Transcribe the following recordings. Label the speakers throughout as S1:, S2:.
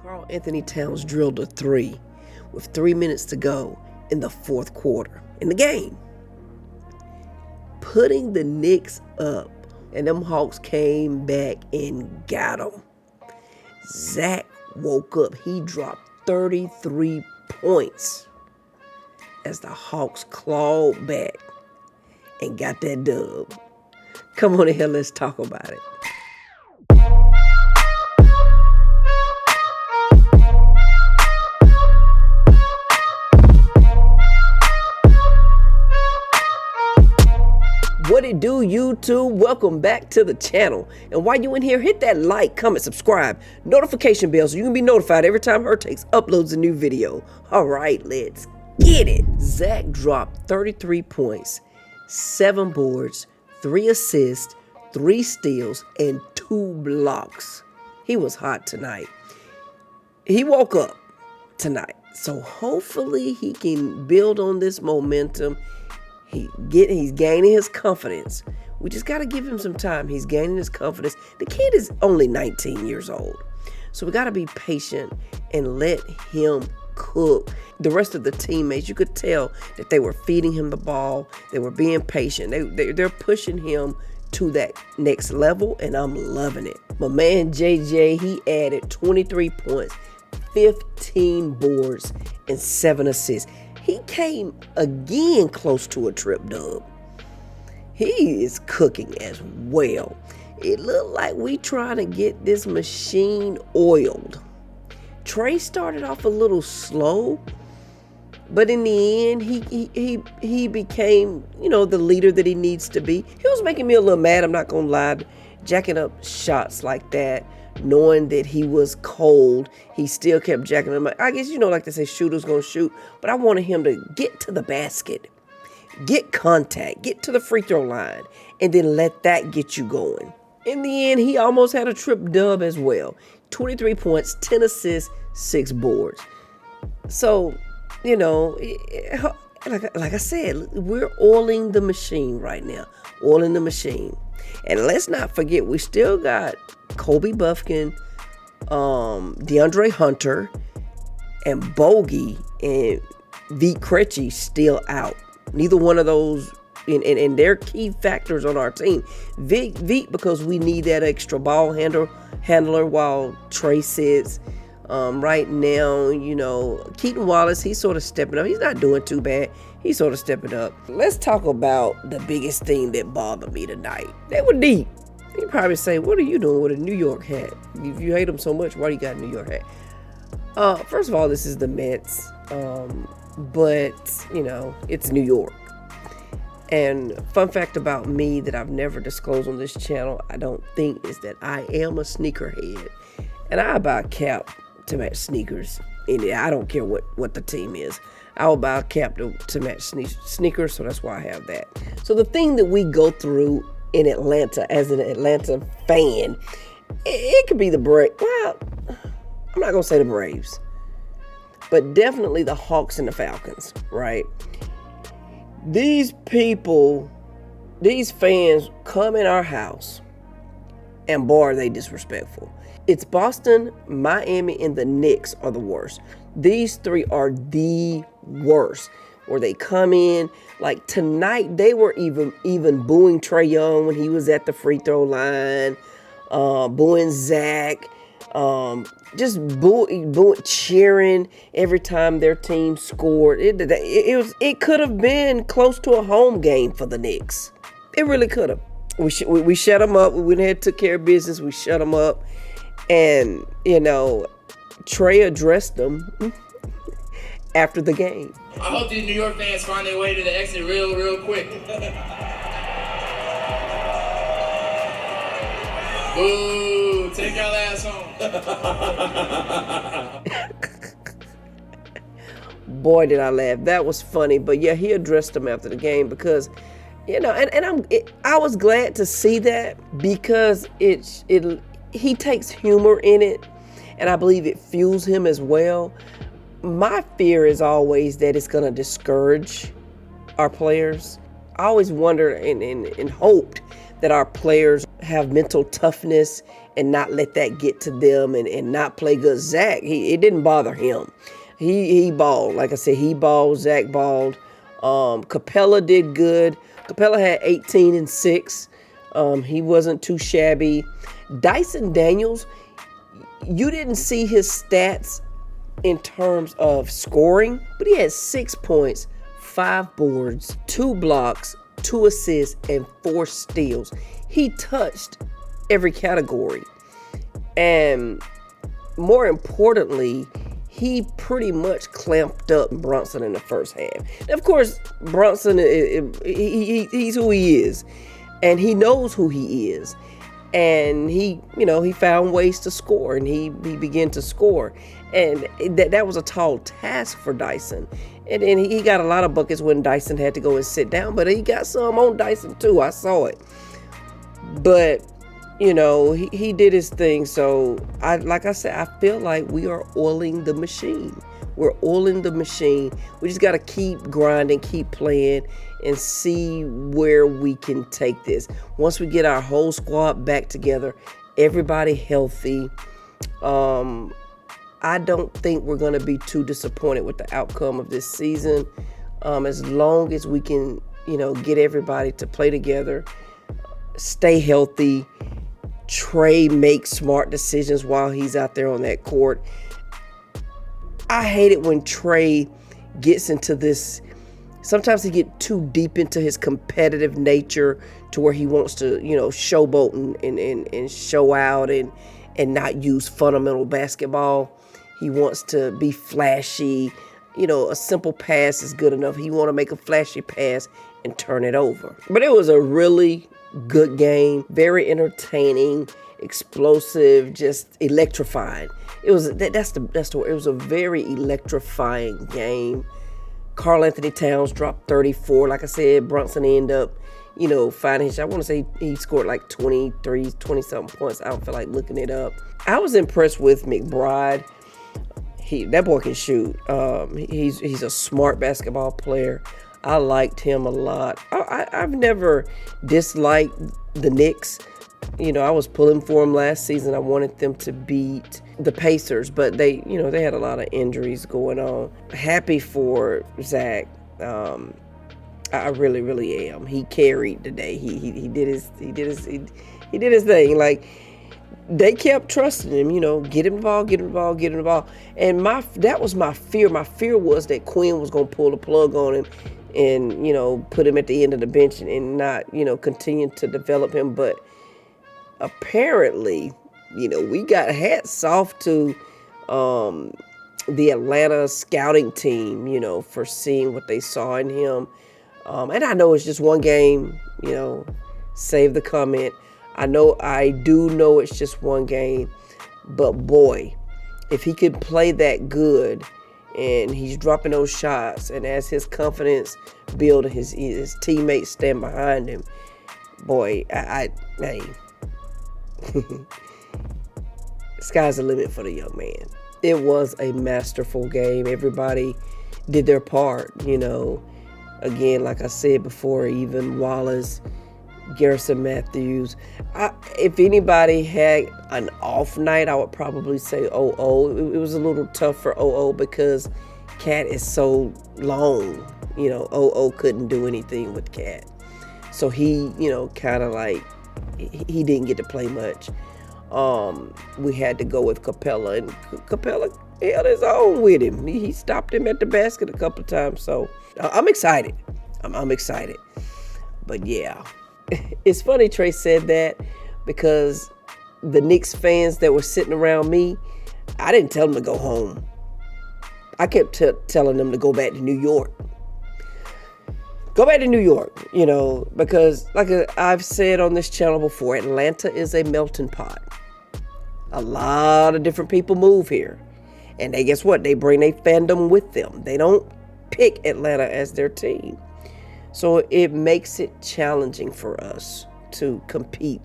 S1: Karl Anthony Towns drilled a three with 3 minutes to go in the fourth quarter in the game, putting the Knicks up, and them Hawks came back and got them. Zach woke up. He dropped 33 points as the Hawks clawed back and got that dub. Come on in here, let's talk about it. What it do, YouTube? Welcome back to the channel. And while you in here, hit that like, comment, subscribe, notification bell so you can be notified every time Hertex uploads a new video. All right, let's get it. Zach dropped 33 points, 7 boards, 3 assists, 3 steals, and 2 blocks. He was hot tonight. He woke up tonight. So hopefully he can build on this momentum. He's gaining his confidence. We just got to give him some time. He's gaining his confidence. The kid is only 19 years old. So we got to be patient and let him cook. The rest of the teammates, you could tell that they were feeding him the ball. They were being patient. They're pushing him to that next level, and I'm loving it. My man JJ, he added 23 points, 15 boards, and 7 assists. He came again close to a trip dub. He is cooking as well. It looked like we trying to get this machine oiled. Trae started off a little slow, but in the end, he became, the leader that he needs to be. He was making me a little mad, I'm not gonna lie, jacking up shots like that. Knowing that he was cold, he still kept jacking them. I guess, like they say, shooters gonna shoot. But I wanted him to get to the basket, get contact, get to the free throw line, and then let that get you going. In the end, he almost had a trip dub as well. 23 points, 10 assists, 6 boards. So, like I said, we're oiling the machine right now. Oiling the machine. And let's not forget, we still got Kobe Buffkin, DeAndre Hunter, and Bogey and Vit Krejci still out. Neither one of those, and they're key factors on our team. Vit, because we need that extra ball handler while Trae sits. Right now, Keaton Wallace, he's sort of stepping up. He's not doing too bad. He's sort of stepping up. Let's talk about the biggest thing that bothered me tonight. They were deep. You probably say, what are you doing with a New York hat? If you hate them so much, why do you got a New York hat? First of all, this is the Mets. But, it's New York. And fun fact about me that I've never disclosed on this channel, I don't think, is that I am a sneakerhead. And I buy a cap to match sneakers. And I don't care what the team is. I will buy a cap to match sneakers, so that's why I have that. So the thing that we go through in Atlanta as an Atlanta fan, it could be the Braves. Well, I'm not going to say the Braves, but definitely the Hawks and the Falcons, right? These people, these fans come in our house, and boy, are they disrespectful. It's Boston, Miami, and the Knicks are the worst. These 3 are the worst. Where they come in, like tonight, they were even booing Trae Young when he was at the free throw line, booing Zach, just booing, cheering every time their team scored. It could have been close to a home game for the Knicks. It really could have. We shut them up. We went ahead and took care of business. We shut them up. And, Trae addressed them after the game.
S2: I hope these New York fans find their way to the exit real quick. Ooh, take y'all ass home.
S1: Boy, did I laugh. That was funny. But yeah, he addressed them after the game because, I was glad to see that because he takes humor in it, and I believe it fuels him as well. My fear is always that it's going to discourage our players. I always wondered and hoped that our players have mental toughness and not let that get to them and not play good. Zach, it didn't bother him. He balled. Like I said, he balled. Zach balled. Capella did good. Capella had 18 and 6. He wasn't too shabby. Dyson Daniels, you didn't see his stats in terms of scoring, but he had 6 points, 5 boards, 2 blocks, 2 assists, and 4 steals. He touched every category. And more importantly, he pretty much clamped up Brunson in the first half. Now, of course, Brunson, he's who he is, and he knows who he is. And he found ways to score, and he began to score. And that was a tall task for Dyson. And he got a lot of buckets when Dyson had to go and sit down, but he got some on Dyson too. I saw it. But, he did his thing. So, like I said, I feel like we are oiling the machine. We're oiling the machine. We just got to keep grinding, keep playing, and see where we can take this. Once we get our whole squad back together, everybody healthy, I don't think we're going to be too disappointed with the outcome of this season. As long as we can, get everybody to play together, stay healthy, Trae makes smart decisions while he's out there on that court. I hate it when Trae gets into this. Sometimes he gets too deep into his competitive nature to where he wants to, showboat and show out and not use fundamental basketball. He wants to be flashy. A simple pass is good enough. He want to make a flashy pass and turn it over. But it was a really good game, very entertaining, explosive, just electrifying. It was that's the word. It was a very electrifying game. Karl Anthony Towns dropped 34. Like I said, Brunson ended up, finding his shot. I want to say he scored like 20-something points. I don't feel like looking it up. I was impressed with McBride. That boy can shoot. He's a smart basketball player. I liked him a lot. I've never disliked the Knicks. I was pulling for them last season. I wanted them to beat the Pacers, but they had a lot of injuries going on. Happy for Zach. I really, really am. He carried today. He did his thing. Like, they kept trusting him. Get him the ball. And that was my fear. My fear was that Quinn was going to pull the plug on him and put him at the end of the bench and not continue to develop him. But apparently, we got hats off to the Atlanta scouting team, for seeing what they saw in him. And I know it's just one game, save the comment. I do know it's just one game, but boy, if he could play that good and he's dropping those shots, and as his confidence builds, his teammates stand behind him, boy, hey. Sky's the limit for the young man. It was a masterful game. Everybody did their part, Again, like I said before, even Wallace, Garrison Matthews. If anybody had an off night, I would probably say OO. It was a little tough for OO because Cat is so long. OO couldn't do anything with Cat. So he, kind of like, he didn't get to play much. We had to go with Capella, and Capella held his own with him. He stopped him at the basket a couple of times. So I'm excited. I'm excited. But yeah, it's funny Trae said that because the Knicks fans that were sitting around me, I didn't tell them to go home. I kept telling them to go back to New York. Go back to New York, because like I've said on this channel before, Atlanta is a melting pot. A lot of different people move here. And guess what? They bring their fandom with them. They don't pick Atlanta as their team. So it makes it challenging for us to compete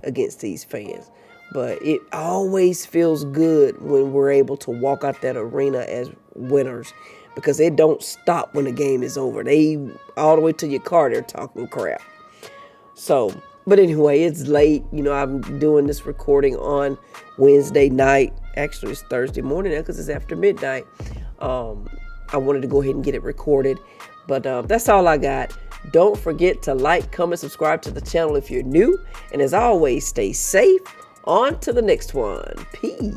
S1: against these fans. But it always feels good when we're able to walk out that arena as winners, because they don't stop when the game is over. They all the way to your car, they're talking crap. So But anyway, it's late. I'm doing this recording on Wednesday night. Actually, it's Thursday morning now because it's after midnight. I wanted to go ahead and get it recorded. But that's all I got. Don't forget to like, comment, subscribe to the channel if you're new. And as always, stay safe. On to the next one. Peace.